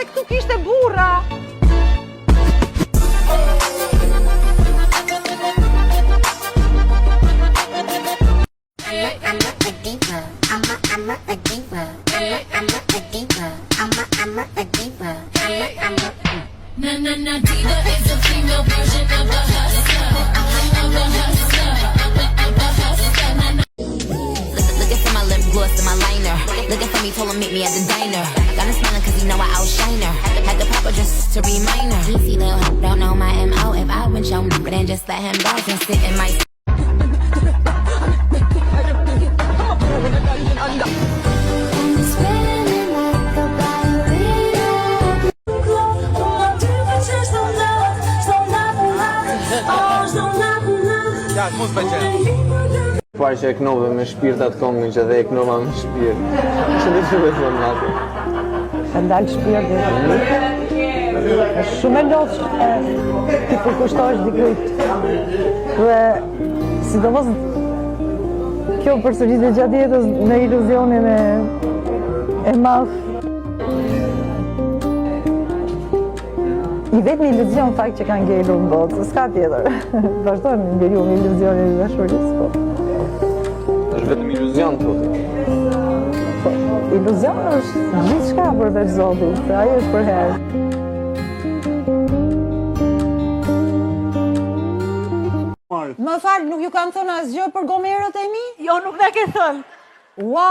këtu kishte burra. Diva is a female version of a hustler. Looking for my lip gloss and my liner. Looking for me, told him meet me at the diner. Got him smiling cause he know I outshine her. Had to pop her just to remind her. Easy little hoe, don't know my MO. If I wouldn't show me, then just let him go. Just sit in my Parë që e knove me shpirtat kongën që dhe e knova me shpirt. Që dhe që dhe thonë natë. Ka ndalë shpirti. Është shumë e lodhshme ti përkushtohesh dikujt. Dhe sidomos kjo përsëritje gjatë jetës me iluzionin e madh. I vetëm iluzion fakt që kanë ngelur në botë, s'ka tjetër. Vazhdojmë ngeliu me iluzionin e dashurisë, po. Është vetëm iluzion thotë. Po, iluzion është gjithçka përveç Zotit, se ai është për herë. Më fal, nuk ju kam thënë asgjë për gomerët e mi? Jo, nuk na ke thënë. Ua,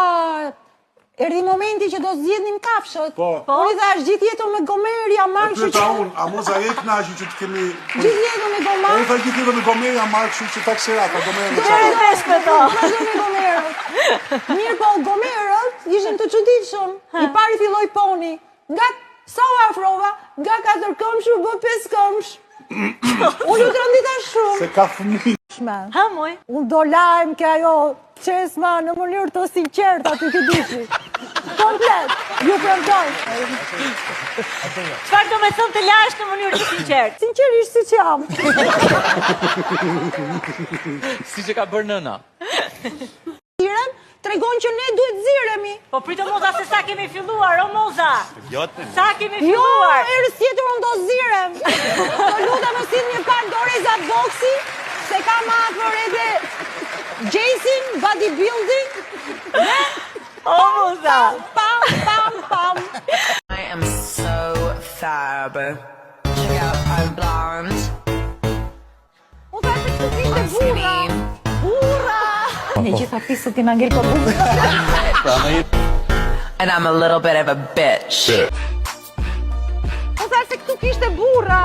erdhi momenti që do zgjedhnim kafshët. Po. Unë i thash gjithë jetën me gomer, jam marrë kështu që... unë, a mos a e knaqi që të kemi... Gjithë jetën me gomer? Unë tha gjithë jetën me gomer, jam marrë kështu që takserat, a gomerën Do e vesh me to. Vazhdo me gomerët. Mirë po, gomerët ishin të çuditshëm. I pari filloi poni. Nga sa u afrova, nga 4 këmsh u bë 5 këmsh. Unë ju trondita shumë. Se ka fëmijë. Ha, moj? Unë do lajmë ke ajo qesma në mënyrë të sinqert aty që dishi. Komplet, ju premtoj. Çfarë do me thënë të lash në mënyrë të sinqert? Sinqerisht si që jam. Si që ka bërë nëna. Zirem, tregon që ne duhet ziremi. Po pritë Moza se sa kemi filluar, o Moza? Sa kemi Jo, filluar? erës tjetër unë do zirem. Do luta më sill një pak Doreza Boxi, se ka ma afër edhe Jason bodybuilding. O Moza! Pam. I am so fab. Check out I'm blonde. Unë ka që të kishte burra. Burra! Një gjitha pisët i na ngel për burra. And I'm a little bit of a bitch. Unë ka që këtu kishte burra.